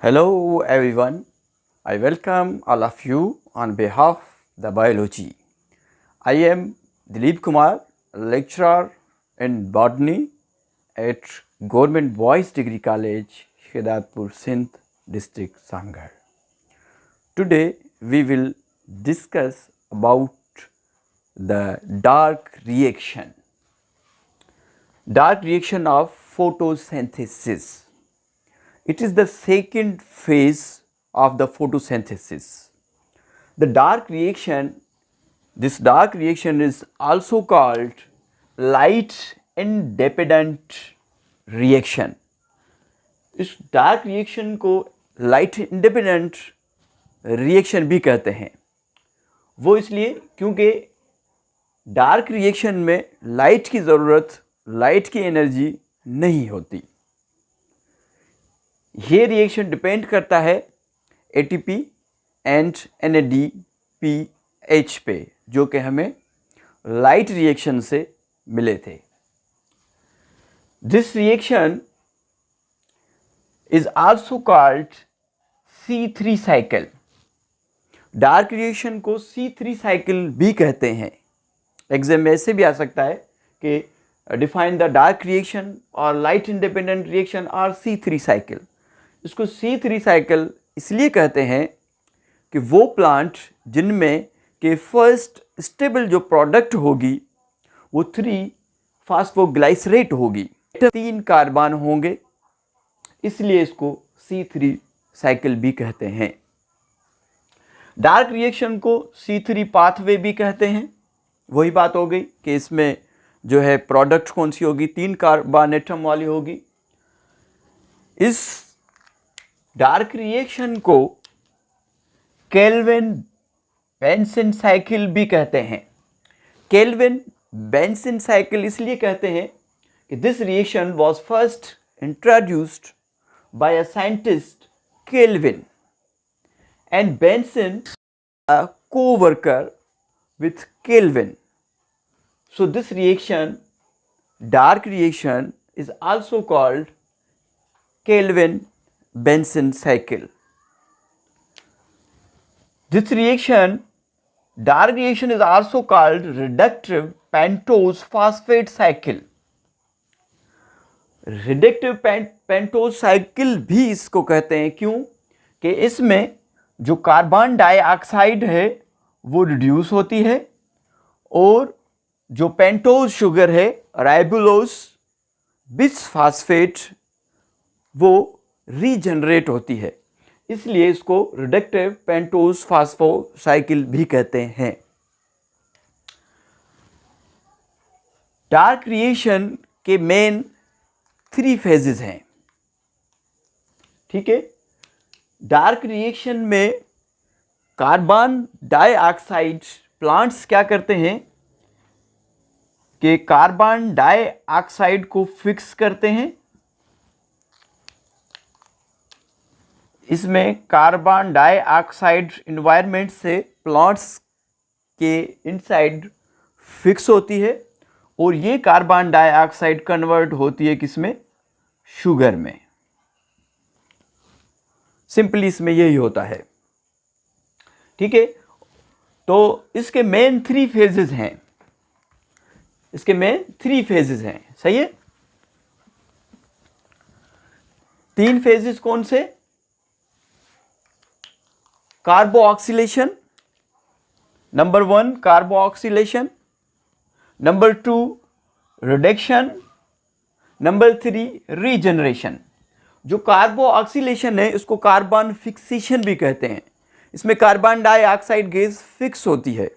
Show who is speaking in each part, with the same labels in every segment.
Speaker 1: Hello everyone, I welcome all of you on behalf of the biology. I am Dilip Kumar, lecturer in botany at Government Boys Degree College, Shahidapur, Sindh district, Sangar. Today we will discuss about the dark reaction of photosynthesis. It is the second phase of the photosynthesis. The dark reaction, this dark reaction is also called light independent reaction. इस dark reaction को light independent reaction भी कहते हैं. वो इसलिए क्योंकि dark reaction में light की ज़रूरत, लाइट की एनर्जी नहीं होती. ये रिएक्शन डिपेंड करता है ATP एंड NADPH पे, जो कि हमें लाइट रिएक्शन से मिले थे. This reaction is also called C3 cycle. Dark reaction को C3 साइकिल भी कहते हैं. एग्जाम में ऐसे भी आ सकता है कि डिफाइन द डार्क रिएक्शन और लाइट इंडिपेंडेंट रिएक्शन और C3 साइकिल. इसको C3 साइकिल इसलिए कहते हैं कि वो प्लांट जिनमें के फर्स्ट स्टेबल जो प्रोडक्ट होगी वो 3 फास्फोग्लाइसरेट होगी, 3 कार्बन होंगे, इसलिए इसको C3 साइकिल भी कहते हैं. डार्क रिएक्शन को C3 पाथवे भी कहते हैं. वही बात हो गई कि इसमें जो है प्रोडक्ट कौन सी होगी, 3 कार्बन एटम वाली होगी. इस डार्क रिएक्शन को केल्विन बेंसन साइकिल भी कहते हैं. केल्विन बेंसन साइकिल इसलिए कहते हैं कि this reaction was first introduced by a scientist kelvin and Benson a co-worker with Kelvin. So this reaction, dark reaction, is also called Kelvin-Benson cycle. This reaction, dark reaction, is also called reductive pentose phosphate cycle. Reductive pentose cycle भी इसको कहते हैं. क्यों? कि इसमें जो carbon dioxide है वो रिड्यूस होती है और जो पेंटोज शुगर है, राइबोलोज बिसफॉस्फेट, वो रीजनरेट होती है. इसलिए इसको रिडक्टिव पेंटोज फास्फो साइकिल भी कहते हैं. डार्क रिएक्शन के मेन 3 फेजेस हैं. ठीक है. डार्क रिएक्शन में कार्बन डाइऑक्साइड, प्लांट्स क्या करते हैं कि कार्बन डाइऑक्साइड को फिक्स करते हैं. इसमें कार्बन डाइऑक्साइड इन्वायरमेंट से प्लांट्स के इनसाइड फिक्स होती है और ये कार्बन डाइऑक्साइड कन्वर्ट होती है किसमें? शुगर में. सिंपली इसमें यही होता है. ठीक है. तो इसके मेन 3 फेजेस हैं. इसके मेन 3 फेजेस हैं. सही है. 3 फेजेस कौन से? Carboxylation, number 1 carboxylation, number 2 reduction, number 3 regeneration. जो कार्बोऑक्सिलेशन है इसको कार्बन फिक्सेशन भी कहते हैं. इसमें कार्बन डाइऑक्साइड गैस फिक्स होती है.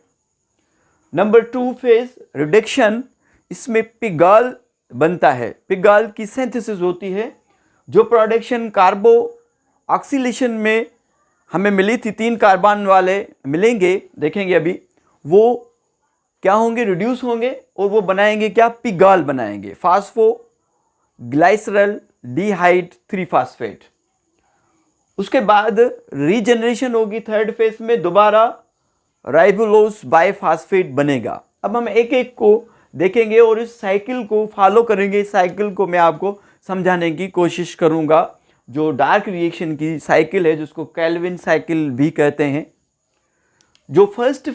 Speaker 1: नंबर 2 फेज रिडक्शन, इसमें पिगाल बनता है. पिगाल की सिंथेसिस होती है. जो प्रोडक्शन कार्बो ऑक्सीलेशन में हमें मिली थी, 3 कार्बन वाले मिलेंगे, देखेंगे अभी, वो क्या होंगे? रिड्यूस होंगे और वो बनाएंगे क्या? पिगाल बनाएंगे, फास्फोग्लाइसरल डिहाइड 3 फास्फेट. उसके बाद रीजनरेशन होगी. 3rd फेज में दोबारा राइबोलोज बाइफॉस्फेट बनेगा. अब हम एक एक को देखेंगे और इस साइकिल को फॉलो करेंगे. इस साइकिल को मैं आपको समझाने की कोशिश करूंगा जो डार्क रिएक्शन की साइकिल है, जिसको केल्विन साइकिल भी कहते हैं, जो फर्स्ट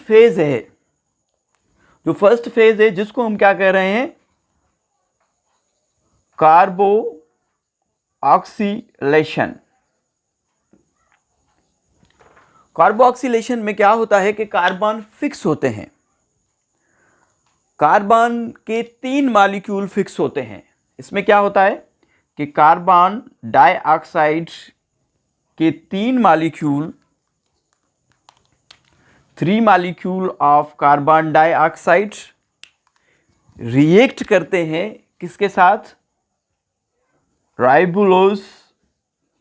Speaker 1: फेज है जिसको हम क्या कह रहे हैं, कार्बो ऑक्सीलेशन। कार्बोक्सिलेशन में क्या होता है कि कार्बन फिक्स होते हैं, कार्बन के 3 मॉलिक्यूल फिक्स होते हैं। इसमें क्या होता है कि कार्बन डाइऑक्साइड के 3 molecule, 3 molecule of carbon dioxide react करते हैं किसके साथ, राइबोलोज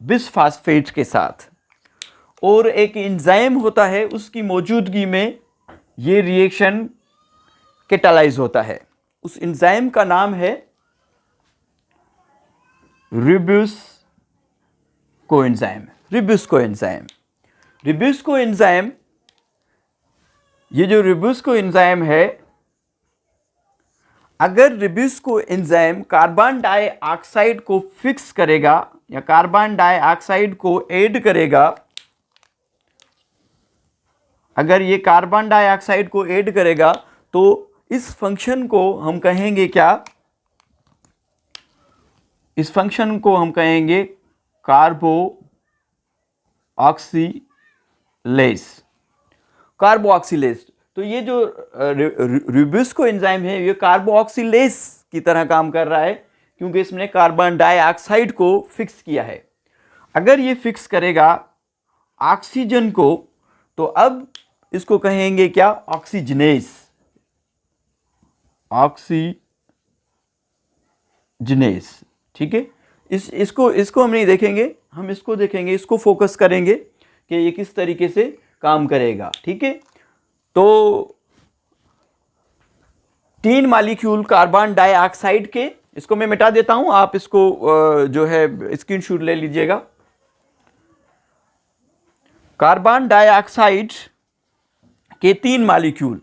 Speaker 1: बिसफॉस्फेट के साथ, और एक एंजाइम होता है, उसकी मौजूदगी में ये रिएक्शन कैटालाइज होता है। उस एंजाइम का नाम है रिब्यूस कोएंजाइम। ये जो रिब्यूस कोएंजाइम है, अगर रिब्यूस कोएंजाइम कार्बन डाइऑक्साइड को फिक्स करेगा या कार्बन डाइऑक्साइड को ऐड करेगा, अगर ये कार्बन डाइऑक्साइड को ऐड करेगा तो इस फंक्शन को हम कहेंगे क्या, इस फंक्शन को हम कहेंगे कार्बोऑक्सीलेज। तो ये जो रिब्यूस कोएंजाइम है, ये कार्बोऑक्सीलेज की तरह काम कर रहा है, क्योंकि इसने कार्बन डाइऑक्साइड को फिक्स किया है। अगर ये फिक्स करेगा ऑक्सीजन को, तो अब इसको कहेंगे क्या, ऑक्सीजनेस। ठीक है, इसको हम नहीं देखेंगे, हम इसको देखेंगे, इसको फोकस करेंगे कि ये किस तरीके से काम करेगा। ठीक है, तो 3 मॉलिक्यूल कार्बन डाइऑक्साइड के, इसको मैं मिटा देता हूं, आप इसको जो है स्क्रीनशॉट ले लीजिएगा। कार्बन डाइऑक्साइड के 3 मॉलिक्यूल,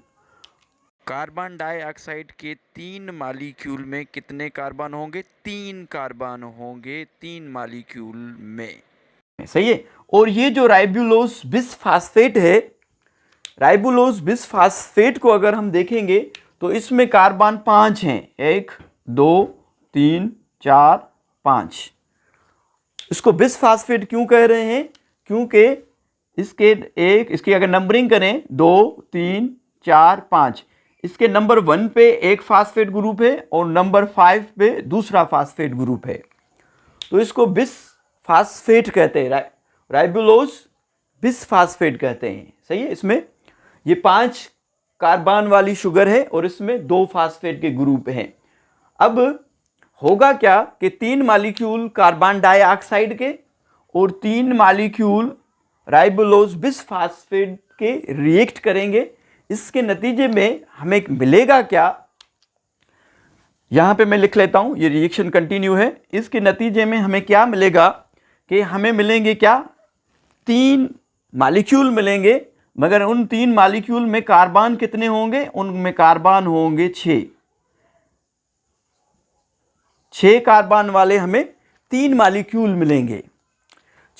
Speaker 1: कार्बन डाइऑक्साइड के 3 मॉलिक्यूल में कितने कार्बन होंगे, 3 कार्बन होंगे 3 मॉलिक्यूल में, सही है। और ये जो राइबोलोज बिसफॉस्फेट है, राइबोलोज बिसफॉस्फेट को अगर हम देखेंगे तो इसमें कार्बन 5 हैं, 1 2 3 4 5। इसको बिसफॉस्फेट क्यों कह रहे हैं, क्योंकि इसकी अगर नंबरिंग करें 2 3 4 5, इसके नंबर 1 पे एक फास्फेट ग्रुप है और नंबर 5 पे दूसरा फास्फेट ग्रुप है, तो इसको बिसफॉस्फेट कहते हैं, राइबोलोज बिसफॉस्फेट कहते हैं, सही है। इसमें ये 5 कार्बन वाली शुगर है और इसमें 2 फास्फेट के ग्रुप हैं। अब होगा क्या कि 3 मॉलिक्यूल कार्बन डाइऑक्साइड के और 3 मॉलिक्यूल राइबोलोज बिसफॉस्फेट के रिएक्ट करेंगे। इसके नतीजे में हमें मिलेगा क्या, यहां पे मैं लिख लेता हूं, ये रिएक्शन कंटिन्यू है। इसके नतीजे में हमें क्या मिलेगा कि हमें मिलेंगे क्या, 3 मॉलिक्यूल मिलेंगे, मगर उन 3 मॉलिक्यूल में कार्बन कितने होंगे, उनमें कार्बन होंगे 6 कार्बन वाले हमें 3 मॉलिक्यूल मिलेंगे,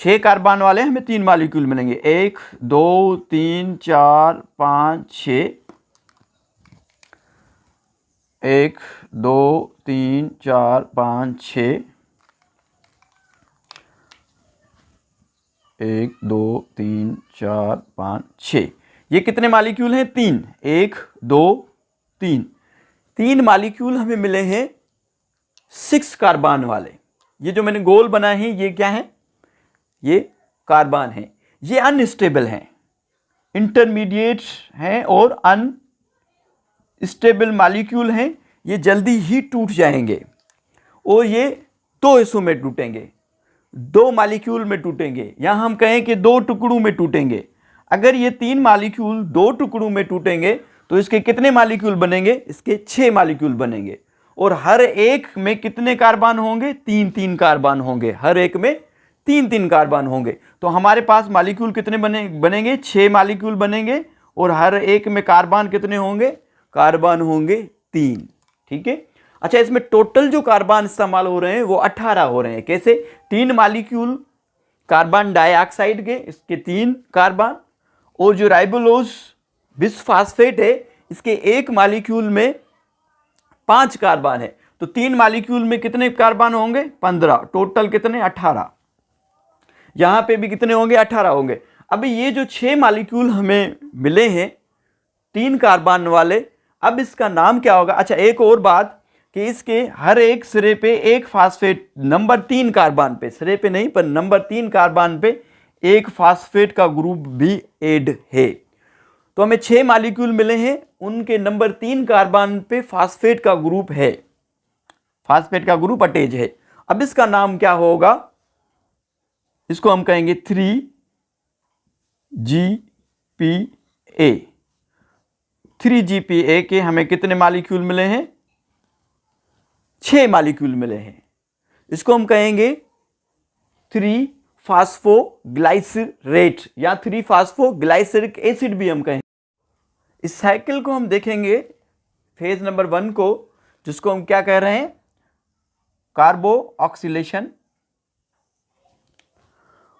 Speaker 1: 6 कार्बन वाले हमें 3 मॉलिक्यूल मिलेंगे, 1 2 3 4 5 6, 1 2 3 4 5 6, 1 2 3 4 5 6। ये कितने मॉलिक्यूल हैं, 3, 1 2 3, 3 मॉलिक्यूल हमें मिले हैं 6 कार्बन वाले। ये जो मैंने गोल बनाए हैं, ये क्या है, ये कार्बन है, ये अनस्टेबल हैं, इंटरमीडिएट हैं और अनस्टेबल मॉलिक्यूल हैं, ये जल्दी ही टूट जाएंगे और ये 2 हिस्सों में टूटेंगे, 2 मॉलिक्यूल में टूटेंगे, या हम कहें कि 2 टुकड़ों में टूटेंगे। अगर ये 3 मॉलिक्यूल 2 टुकड़ों में टूटेंगे तो इसके कितने मॉलिक्यूल बनेंगे, इसके 6 मॉलिक्यूल बनेंगे, और हर एक में कितने कार्बन होंगे, 3 कार्बन होंगे, हर एक में 3 कार्बन होंगे। तो हमारे पास मॉलिक्यूल कितने बनेंगे, 6 मॉलिक्यूल बनेंगे, और हर एक में कार्बन कितने होंगे, कार्बन होंगे 3। ठीक है, अच्छा, इसमें टोटल जो कार्बन इस्तेमाल हो रहे हैं वो 18 हो रहे हैं। कैसे, 3 मॉलिक्यूल कार्बन डाइऑक्साइड के, इसके 3 कार्बन, और जो राइबोलोज बिसफास्फेट है इसके एक मॉलिक्यूल में 5 कार्बन है। तो 3 मॉलिक्यूल में कितने कार्बन होंगे? 15, टोटल कितने? 18। यहां पे भी कितने होंगे? 18 होंगे। अब ये जो 6 मॉलिक्यूल हमें मिले हैं 3 कार्बन वाले, अब इसका नाम क्या होगा? अच्छा, एक और बात कि इसके हर एक सिरे पे एक फास्फेट, नंबर 3 कार्बन पे, सिरे पे नहीं पर नंबर 3 कार्बन पे एक फास्फेट का ग्रुप भी ऐड है। तो हमें 6 मॉलिक्यूल मिले हैं, उनके नंबर 3 कार्बन पे फास्फेट का ग्रुप है, फास्फेट का ग्रुप अटैच है। अब इसका नाम क्या होगा? इसको हम कहेंगे 3GPA। 3GPA के हमें कितने मॉलिक्यूल मिले हैं? 6 मॉलिक्यूल मिले हैं। इसको हम कहेंगे 3-फास्फोग्लाइसरेट या 3-फास्फोग्लाइसरिक एसिड भी हम कहेंगे। इस साइकिल को हम देखेंगे, फेज नंबर 1 को, जिसको हम क्या कह रहे हैं? कार्बो ऑक्सीलेशन।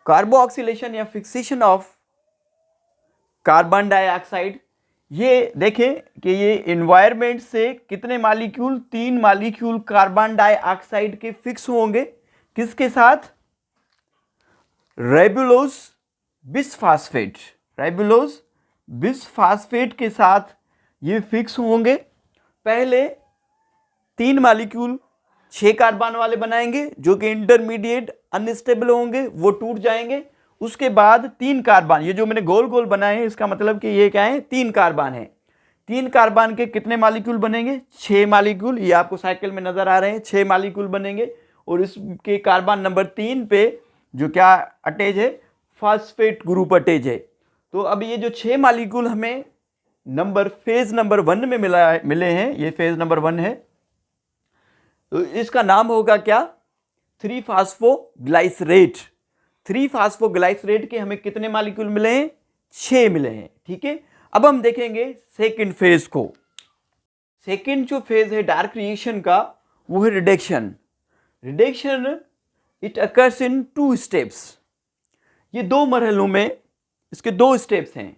Speaker 1: कार्बो ऑक्सीलेशन या फिक्सेशन ऑफ कार्बन डाइऑक्साइड। ये देखें कि ये एनवायरनमेंट से कितने मॉलिक्यूल? 3 मॉलिक्यूल कार्बन डाइऑक्साइड के फिक्स होंगे। किसके साथ? राइबोलोज बिसफास्फेट, राइबोलोज बिसफास्फेट के साथ ये फिक्स होंगे। पहले 3 मॉलिक्यूल 6 कार्बन वाले बनाएंगे जो कि इंटरमीडिएट अनस्टेबल होंगे, वो टूट जाएंगे। उसके बाद 3 कार्बन, ये जो मैंने गोल गोल बनाए हैं इसका मतलब कि ये क्या है? 3 कार्बन है। 3 कार्बन के कितने मॉलिक्यूल बनेंगे? 6 मॉलिक्यूल। ये आपको साइकिल में नजर आ रहे हैं, 6 मॉलिक्यूल बनेंगे। और इसके कार्बन नंबर 3 पे जो क्या अटैच है? फास्फेट ग्रुप अटैच है। तो अब ये जो 6 मॉलिक्यूल हमें फेज नंबर 1 में मिले हैं, ये फेज नंबर 1 है, तो इसका नाम होगा क्या? 3-फास्फोग्लाइसरेट। 3-फास्फोग्लाइसरेट के हमें कितने मॉलिक्यूल मिले हैं? 6 मिले हैं। ठीक है, अब हम देखेंगे सेकंड फेज को। सेकंड जो फेज है डार्क रिएक्शन का, वो है reduction. Reduction it occurs in 2 steps. ये 2 मरहलों में, इसके 2 स्टेप्स हैं।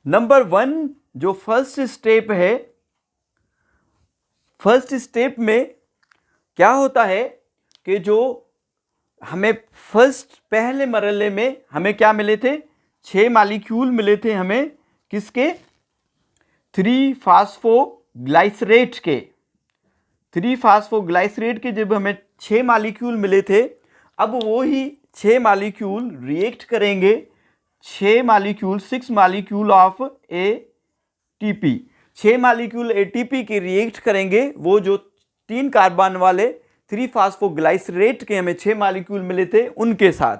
Speaker 1: नंबर 1 जो फर्स्ट स्टेप है, फर्स्ट स्टेप में क्या होता है कि जो हमें पहले मरहले में हमें क्या मिले थे? 6 मॉलिक्यूल मिले थे हमें, किसके? 3-फास्फोग्लाइसरेट के। 3-फास्फोग्लाइसरेट के जब हमें 6 मॉलिक्यूल मिले थे, अब वो ही 6 मॉलिक्यूल रिएक्ट करेंगे, 6 molecule 6 molecule of ATP, 6 molecule ATP के रिएक्ट करेंगे। वो जो 3 कार्बन वाले 3-फास्फोग्लाइसरेट के हमें 6 मॉलिक्यूल मिले थे उनके साथ।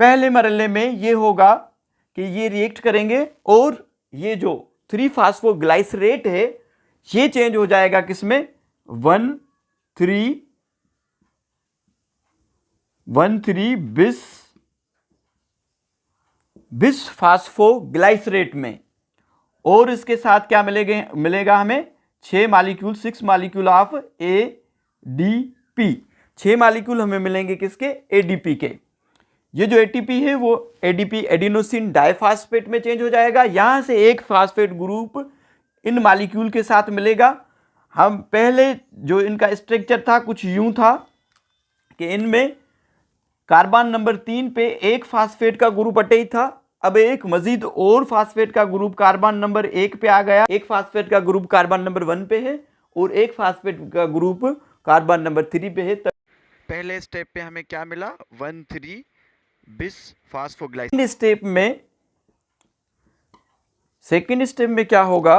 Speaker 1: पहले मरहले में ये होगा कि ये रिएक्ट करेंगे और ये जो 3-फास्फोग्लाइसरेट है ये चेंज हो जाएगा किसमें? 1,3 बिसफास्फोग्लाइसरेट में। और इसके साथ क्या मिलेगा हमें? 6 molecule 6 molecule of ADP। 6 molecule हमें मिलेंगे किसके? ADP के। ये जो ATP है वो ADP एडिनोसिन डाइफास्फेट में चेंज हो जाएगा। यहां से एक फास्फेट ग्रुप इन मॉलिक्यूल के साथ मिलेगा। हम पहले जो इनका स्ट्रक्चर था कुछ यूं था कि इनमें कार्बन नंबर 3 पे एक फास्फेट का ग्रुप अटैच था। अब एक मजीद और फास्फेट का ग्रुप कार्बन नंबर 1 पे आ गया। एक फास्फेट का ग्रुप कार्बन नंबर 1 पे है और एक फास्फेट का ग्रुप कार्बन नंबर 3 पे है। पहले स्टेप पे हमें क्या मिला? 1,3 बिसफास्फोग्लाइसरेट। सेकेंड स्टेप में क्या होगा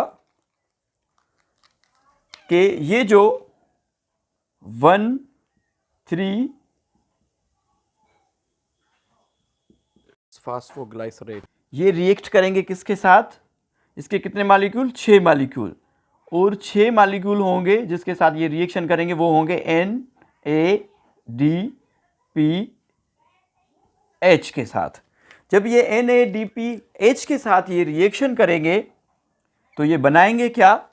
Speaker 1: कि ये जो 1,3 फास्फोग्लाइसरेट ये रिएक्ट करेंगे किसके साथ? इसके कितने मॉलिक्यूल? 6 मॉलिक्यूल। और 6 मॉलिक्यूल होंगे जिसके साथ ये रिएक्शन करेंगे, वो होंगे NADPH के साथ। जब ये NADPH के साथ ये रिएक्शन करेंगे तो ये बनाएंगे क्या?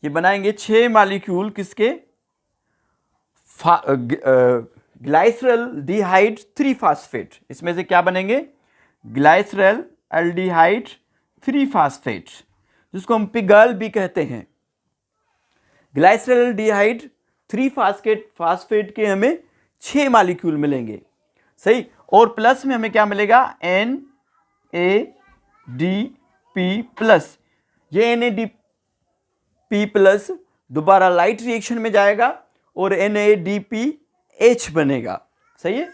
Speaker 1: ये बनाएंगे 6 मॉलिक्यूल किसके? ग्लाइसरल्डिहाइड 3 फास्फेट, इसमें से क्या बनेंगे? ग्लाइसरल्डिहाइड 3 फास्फेट, जिसको हम पिगाल भी कहते हैं। ग्लाइसरल्डिहाइड 3 फास्फेट के हमें 6 मॉलिक्यूल मिलेंगे, सही। और प्लस में हमें क्या मिलेगा? NADP plus. ये NADP प्लस दोबारा लाइट रिएक्शन में जाएगा और NADPH बनेगा, सही है।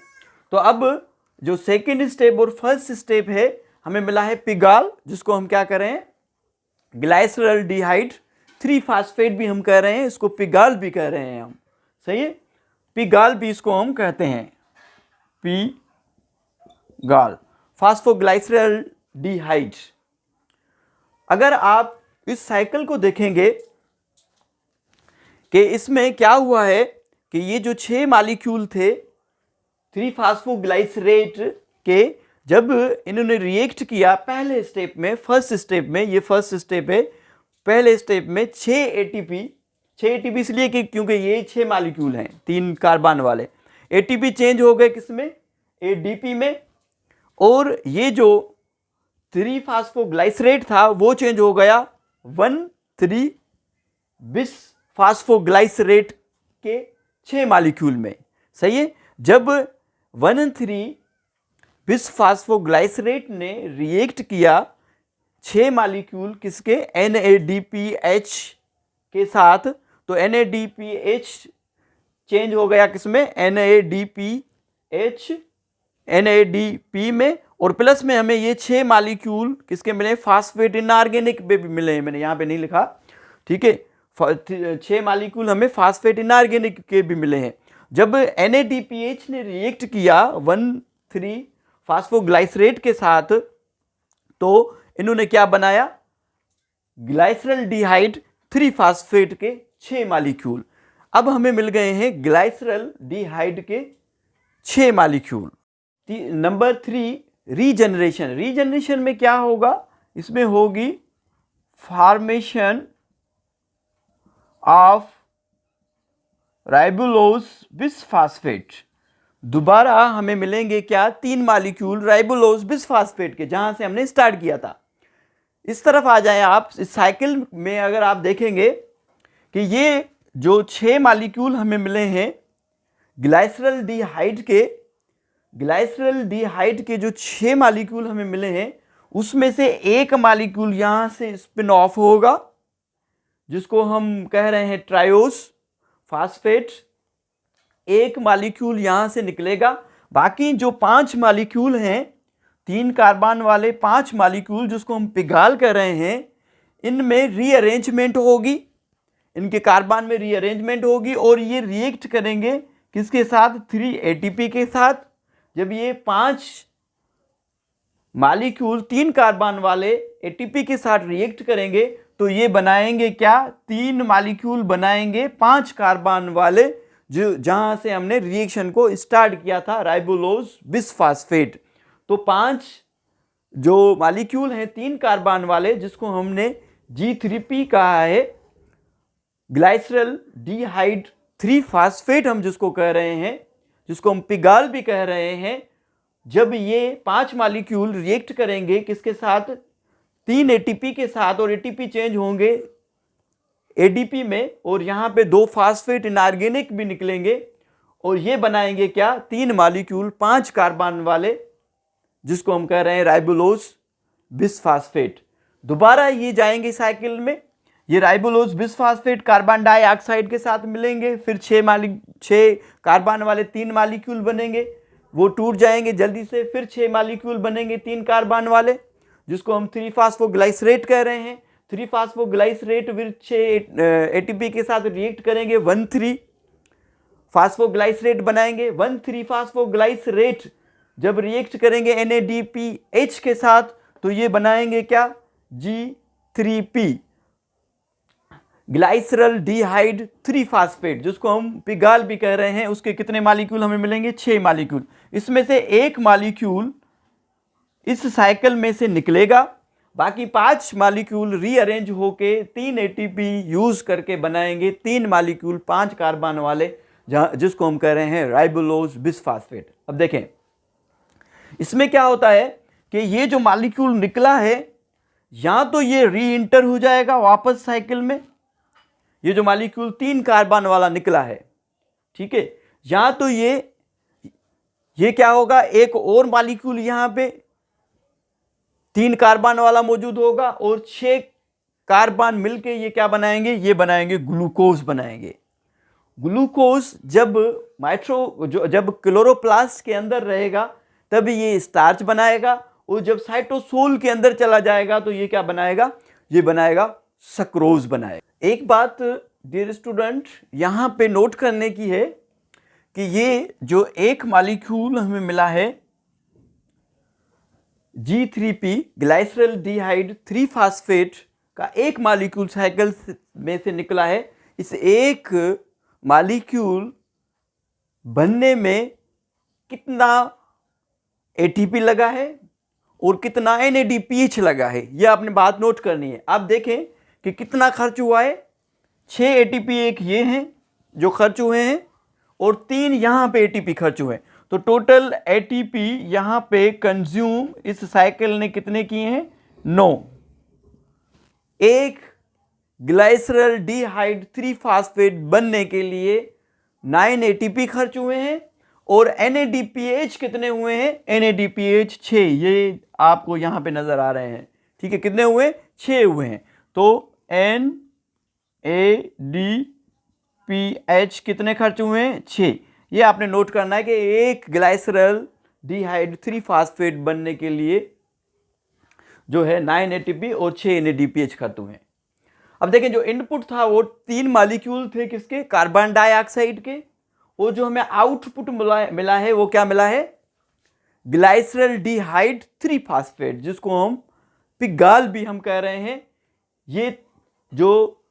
Speaker 1: तो अब जो सेकेंड स्टेप और फर्स्ट स्टेप है, हमें मिला है पिगाल, जिसको हम क्या कर रहे हैं? ग्लाइसरल्डिहाइड 3 फास्फेट भी हम कह रहे हैं, इसको पिगाल भी कह रहे हैं हम, सही है। पिगाल भी इसको हम कहते हैं, पिगाल, फास्फोग्लाइसरल्डिहाइड। अगर आप इस साइकिल को देखेंगे कि इसमें क्या हुआ है कि ये जो 6 मॉलिक्यूल थे 3 फास्फोग्लाइसरेट के, जब इन्होंने रिएक्ट किया पहले स्टेप में, फर्स्ट स्टेप में, ये फर्स्ट स्टेप है, पहले स्टेप में 6 एटीपी इसलिए कि क्योंकि ये 6 मॉलिक्यूल हैं 3 कार्बन वाले, एटीपी चेंज हो गए किसमें? एडीपी में। और ये जो 3 फास्फोग्लाइसरेट था वो चेंज हो गया 1,3 बिस फास्फोग्लाइसरेट के 6 मॉलिक्यूल में, सही है। जब 1,3 बिस फास्फोग्लाइसरेट ने रिएक्ट किया 6 मॉलिक्यूल किसके? NADPH के साथ, तो NADPH चेंज हो गया किसमें? NADP में। और प्लस में हमें ये 6 मॉलिक्यूल किसके मिले? फास्फेट इनऑर्गेनिक पे भी मिले हैं, मैंने यहाँ पे नहीं लिखा, ठीक है। 6 मॉलिक्यूल हमें फास्फेट इनऑर्गेनिक के भी मिले हैं। जब NADPH ने रिएक्ट किया 1,3 फास्फोग्लाइसरेट के साथ, तो इन्होंने क्या बनाया? ग्लाइसरल्डिहाइड 3 फास्फेट के 6 मॉलिक्यूल। अब हमें मिल गए हैं ग्लाइसरल्डिहाइड के 6 मॉलिक्यूल। Number 3, regeneration. रीजनरेशन में क्या होगा? इसमें होगी फॉर्मेशन ऑफ राइबोलोज बिसफास्फेट। दोबारा हमें मिलेंगे क्या? 3 मॉलिक्यूल राइबोलोज बिसफास्फेट के, जहां से हमने स्टार्ट किया था। इस तरफ आ जाएं आप, इस साइकिल में अगर आप देखेंगे कि ये जो 6 मॉलिक्यूल हमें मिले हैं ग्लाइसरल्डिहाइड के जो 6 मॉलिक्यूल हमें मिले हैं, उसमें से एक मॉलिक्यूल यहां से स्पिन ऑफ होगा, जिसको हम कह रहे हैं ट्रायोस फास्फेट। एक मॉलिक्यूल यहां से निकलेगा। बाकी जो 5 मॉलिक्यूल हैं, 3 कार्बन वाले 5 मॉलिक्यूल जिसको हम पिगाल कर रहे हैं, इनमें रीअरेंजमेंट होगी, इनके कार्बन में रीअरेंजमेंट होगी और ये रिएक्ट करेंगे किसके साथ? 3 एटीपी के साथ। जब ये 5 मॉलिक्यूल 3 कार्बन वाले एटीपी के साथ रिएक्ट करेंगे तो ये बनाएंगे क्या? 3 मॉलिक्यूल बनाएंगे 5 कार्बन वाले, जो जहां से हमने रिएक्शन को स्टार्ट किया था, राइबोलोज बिसफास्फेट। तो 5 जो मॉलिक्यूल हैं 3 कार्बन वाले, जिसको हमने G3P कहा है, ग्लाइसरल्डिहाइड 3 फास्फेट हम जिसको कह रहे हैं, जिसको हम पिगाल भी कह रहे हैं। जब ये 5 मॉलिक्यूल रिएक्ट करेंगे किसके साथ? 3 एटीपी के साथ, और एटीपी चेंज होंगे एडीपी में, और यहाँ पे 2 फास्फेट इनऑर्गेनिक भी निकलेंगे, और ये बनाएंगे क्या? 3 मॉलिक्यूल 5 कार्बन वाले, जिसको हम कह रहे हैं राइबोलोज बिसफास्फेट। दोबारा ये जाएंगे साइकिल में, ये राइबोलोज बिसफास्फेट कार्बन डाइऑक्साइड के साथ मिलेंगे, फिर 6 कार्बन वाले 3 मॉलिक्यूल बनेंगे, वो टूट जाएंगे जल्दी से, फिर 6 मॉलिक्यूल बनेंगे 3 कार्बन वाले, जिसको हम 3 फास्फोग्लाइसरेट कह रहे हैं। 3 फास्फोग्लाइसरेट फिर 6 एटीपी के साथ रिएक्ट करेंगे, 1,3 फास्फोग्लाइसरेट बनाएंगे। 1,3 फास्फोग्लाइसरेट जब रिएक्ट करेंगे NADPH के साथ, तो ये बनाएंगे क्या? G3P, ग्लाइसरल्डिहाइड 3 फास्फेट, जिसको हम पिगाल भी कह रहे हैं। उसके कितने मॉलिक्यूल हमें मिलेंगे? 6 मॉलिक्यूल। इसमें से एक मॉलिक्यूल इस साइकिल में से निकलेगा, बाकी 5 मॉलिक्यूल रीअरेंज होके 3 एटीपी यूज करके बनाएंगे 3 मॉलिक्यूल 5 कार्बन वाले, जिसको हम कह रहे हैं राइबोलोज बिसफास्फेट। अब देखें इसमें क्या होता है कि ये जो मॉलिक्यूल निकला है या तो ये री इंटर हो जाएगा वापस साइकिल में, ये जो मॉलिक्यूल 3 कार्बन वाला निकला है, ठीक है, या तो ये क्या होगा, एक और मॉलिक्यूल यहां पे 3 कार्बन वाला मौजूद होगा और 6 कार्बन मिलके ये क्या बनाएंगे, ये बनाएंगे ग्लूकोज बनाएंगे। ग्लूकोज जब क्लोरोप्लास्ट के अंदर रहेगा तब ये स्टार्च बनाएगा और जब साइटोसोल के अंदर चला जाएगा तो ये क्या बनाएगा, ये बनाएगा सक्रोज बनाएगा। एक बात डियर स्टूडेंट यहां पे नोट करने की है कि ये जो एक मॉलिक्यूल हमें मिला है G3P ग्लाइसरल डिहाइड 3 फास्फेट का एक मॉलिक्यूल साइकिल में से निकला है, इस एक मॉलिक्यूल बनने में कितना ATP लगा है और कितना NADPH लगा है, यह आपने बात नोट करनी है। आप देखें कि कितना खर्च हुआ है, 6 ATP एक ये हैं जो खर्च हुए हैं और 3 यहाँ पे ATP खर्च हुए हैं, तो टोटल ATP यहाँ पे कंज्यूम इस साइकिल ने कितने किए हैं, 9। एक ग्लाइसरल डिहाइड 3 फास्फेट बनने के लिए 9 ATP खर्च हुए हैं और NADPH कितने हुए हैं, NADPH 6, ये आपको यहां पे नजर आ रहे हैं, ठीक है, कितने हुए, 6 हुए हैं। तो NADPH कितने खर्च हुए हैं, 6। ये आपने नोट करना है कि एक ग्लाइसरल डिहाइड 3 फास्फेट बनने के लिए जो है 9 ATP और 6 NADPH खर्च हुए हैं। अब देखें जो इनपुट था वो 3 मॉलिक्यूल थे किसके, कार्बन डाइऑक्साइड के, और जो हमें आउटपुट मिला है वो क्या मिला है, ग्लाइसरल डिहाइड 3 फास्फेट, जिसको हम पिगाल भी हम कह रहे हैं। ये जो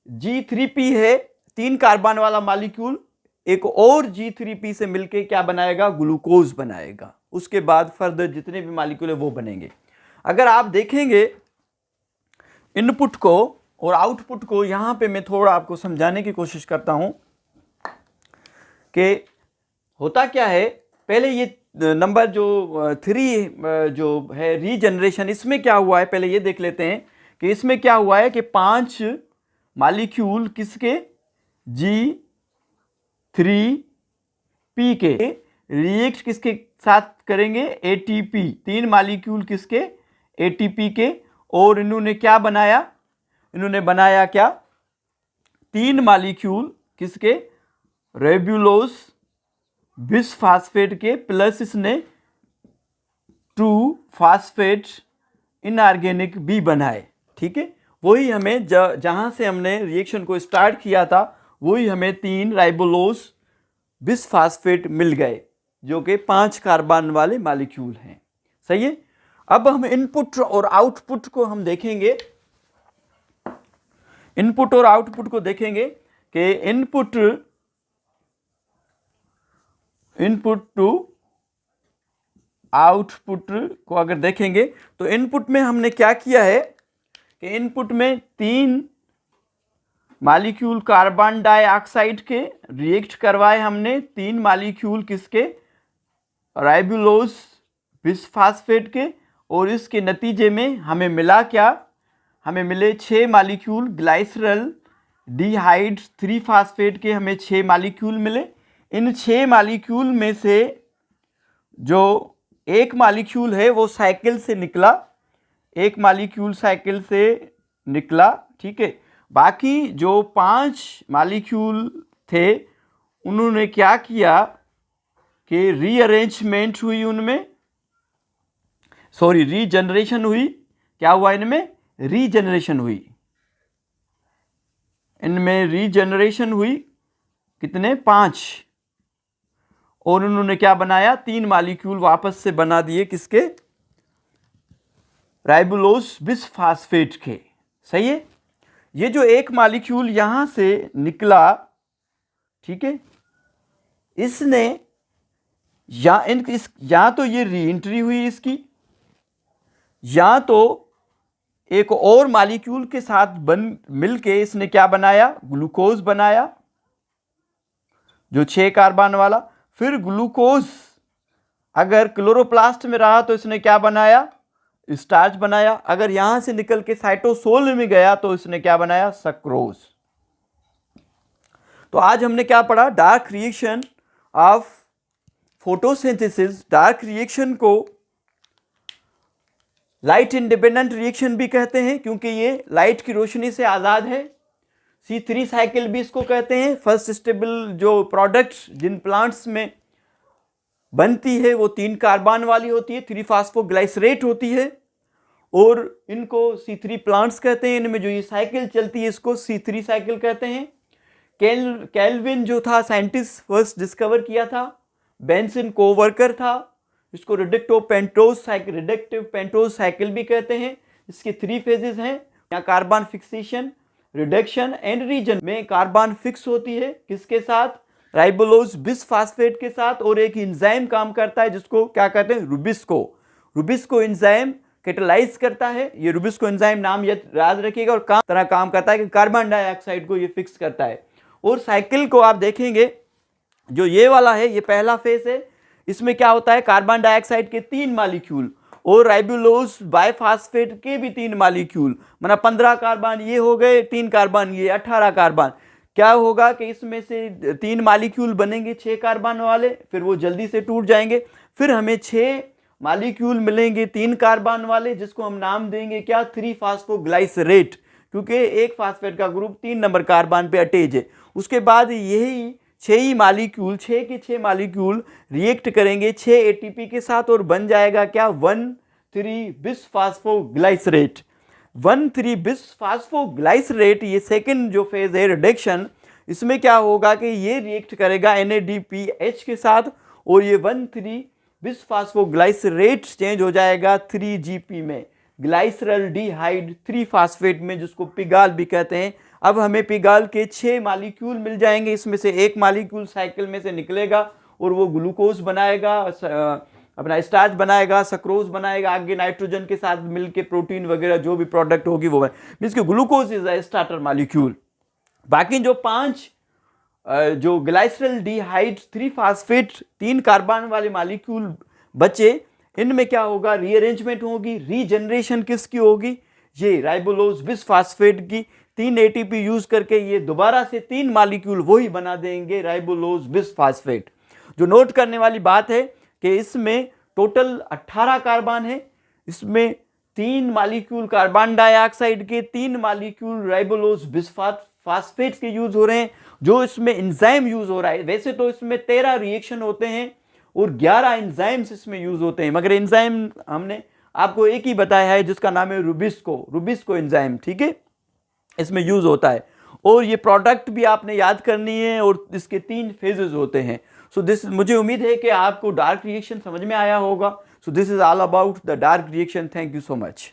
Speaker 1: G3P है 3 कार्बन वाला मॉलिक्यूल एक और G3P से मिलके क्या बनाएगा, ग्लूकोज बनाएगा। उसके बाद फर्दर जितने भी मॉलिक्यूल है वो बनेंगे। अगर आप देखेंगे इनपुट को और आउटपुट को, यहां पे मैं थोड़ा आपको समझाने की कोशिश करता हूं कि होता क्या है। पहले ये नंबर जो 3 जो है रीजनरेशन, इसमें क्या हुआ है पहले ये देख लेते हैं कि इसमें क्या हुआ है कि 5 मॉलिक्यूल किसके, G3P के रिएक्ट किसके साथ करेंगे, ATP, 3 मॉलिक्यूल किसके, ATP के, और इन्होंने क्या बनाया, इन्होंने बनाया क्या, 3 मॉलिक्यूल किसके, रेब्यूलोज बिसफास्फेट के, प्लस इसने 2 फास्फेट इनऑर्गेनिक भी बनाए, ठीक है। वही हमें जहां से हमने रिएक्शन को स्टार्ट किया था वही हमें 3 राइबोलोज बिसफास्फेट मिल गए जो कि 5 कार्बन वाले मॉलिक्यूल हैं, सही है। अब हम इनपुट और आउटपुट को हम देखेंगे, इनपुट और आउटपुट को देखेंगे कि इनपुट टू आउटपुट को अगर देखेंगे तो इनपुट में हमने क्या किया है कि इनपुट में 3 मॉलिक्यूल कार्बन डाइऑक्साइड के रिएक्ट करवाए हमने, 3 मॉलिक्यूल किसके, राइबोलोज बिसफास्फेट के, और इसके नतीजे में हमें मिला क्या, हमें मिले 6 मॉलिक्यूल ग्लाइसरल डिहाइड 3 फास्फेट के, हमें 6 मॉलिक्यूल मिले। इन 6 मॉलिक्यूल में से जो एक मॉलिक्यूल है वो साइकिल से निकला, एक मॉलिक्यूल साइकिल से निकला, ठीक है। बाकी जो 5 मॉलिक्यूल थे उन्होंने क्या किया कि रीअरेंजमेंट हुई उनमें, रीजनरेशन हुई। क्या हुआ इनमें, रीजनरेशन हुई, इनमें रीजनरेशन हुई, कितने, 5, और उन्होंने क्या बनाया, 3 मॉलिक्यूल वापस से बना दिए किसके, राइबोलोज बिसफास्फेट के, सही है। ये जो एक मॉलिक्यूल यहां से निकला, ठीक है, इसने या तो ये रीएंट्री हुई इसकी, या तो एक और मॉलिक्यूल के साथ मिलके इसने क्या बनाया, ग्लूकोज बनाया, जो 6 कार्बन वाला। फिर ग्लूकोज अगर क्लोरोप्लास्ट में रहा तो इसने क्या बनाया, स्टार्च बनाया। अगर यहां से निकल के साइटोसोल में गया तो इसने क्या बनाया, सक्रोज। तो आज हमने क्या पढ़ा, dark reaction of photosynthesis. Dark reaction को लाइट इंडिपेंडेंट रिएक्शन भी कहते हैं क्योंकि ये लाइट की रोशनी से आजाद है। C3 साइकिल भी इसको कहते हैं। फर्स्ट स्टेबल जो प्रोडक्ट्स जिन प्लांट्स में बनती है वो 3 कार्बन वाली होती है, 3-फॉस्फोग्लाइसरेट होती है, और इनको C3 प्लांट्स कहते हैं। इनमें जो ये साइकिल चलती है इसको C3 साइकिल कहते हैं। केल्विन जो था साइंटिस्ट फर्स्ट डिस्कवर किया था, बेंसन कोवर्कर था, इसको रिडक्टिव पेंटोज साइकिल भी कहते हैं। इसके 3 फेजेस हैं। यहाँ carbon fixation, reduction and region में कार्बन फिक्स होती है किसके साथ, राइबोलोज बिसफॉस्फेट के साथ, और एक एंजाइम काम करता है जिसको क्या कहते हैं, रुबिस्को। रुबिस्को एंजाइम कैटालाइज करता है। ये रुबिस्को एंजाइम नाम याद रखिएगा, और काम करता है कि कार्बन डाइऑक्साइड को ये फिक्स करता है। और साइकिल को आप देखेंगे जो ये वाला है, ये पहला फेज है। इसमें क्या होता है, कार्बन डाइऑक्साइड के 3 मॉलिक्यूल और राइबोलोज बाइफॉस्फेट के भी 3 मॉलिक्यूल, मतलब 15 कार्बन ये हो गए, 3 कार्बन ये, 18 कार्बन। क्या होगा कि इसमें से 3 मॉलिक्यूल बनेंगे 6 कार्बन वाले, फिर वो जल्दी से टूट जाएंगे। फिर हमें 6 मॉलिक्यूल मिलेंगे 3 कार्बन वाले, जिसको हम नाम देंगे क्या, 3-फॉस्फोग्लाइसरेट, क्योंकि एक फास्फेट का ग्रुप 3 नंबर कार्बन पे अटैच है। उसके बाद यही 6 मॉलिक्यूल, 6 के 6 मॉलिक्यूल रिएक्ट करेंगे 6 ATP के साथ, और बन जाएगा क्या, 1,3-बिसफॉस्फोग्लाइसरेट। 1,3-बिसफॉस्फोग्लाइसरेट ये सेकंड जो फेज है रिडक्शन, इसमें क्या होगा कि ये रिएक्ट करेगा NADPH के साथ, और ये 1,3-बिसफॉस्फोग्लाइसरेट चेंज हो जाएगा 3GP में, ग्लाइसरल्डिहाइड 3-फॉस्फेट में, जिसको पिगाल भी कहते हैं। अब हमें पिगाल के 6 मॉलिक्यूल मिल जाएंगे। इसमें से एक मॉलिक्यूल साइकिल में से निकलेगा और वो ग्लूकोज बनाएगा, अपना स्टार्च बनाएगा, सक्रोज बनाएगा, आगे नाइट्रोजन के साथ मिलके प्रोटीन वगैरह जो भी प्रोडक्ट होगी वो मींस कि glucose is a starter molecule. बाकी जो 5 जो ग्लाइसरल्डिहाइड 3-फॉस्फेट 3 कार्बन वाले मॉलिक्यूल बचे, इनमें क्या होगा, रीअरेंजमेंट होगी, रीजनरेशन किसकी होगी, ये राइबोलोज बिसफॉस्फेट की। 3 ATP यूज करके ये दोबारा से 3 मॉलिक्यूल वही बना देंगे, राइबोलोज बिसफॉस्फेट। जो नोट करने वाली बात है कि इसमें टोटल 18 कार्बन है, इसमें 3 मॉलिक्यूल कार्बन डाइऑक्साइड के, 3 मॉलिक्यूल राइबोलोज बिसफॉस्फेट के यूज हो रहे हैं। जो इसमें एंजाइम यूज हो रहा है, वैसे तो इसमें 13 रिएक्शन होते हैं और 11 एंजाइम्स इसमें यूज होते हैं, मगर एंजाइम हमने आपको एक ही बताया है जिसका नाम है रुबिस्को एंजाइम, ठीक है, इसमें यूज होता है। और ये प्रोडक्ट भी आपने याद करनी है, और इसके 3 फेजेस होते हैं। सो दिस, मुझे उम्मीद है कि आपको डार्क रिएक्शन समझ में आया होगा। So this is all about the dark reaction. Thank you so much.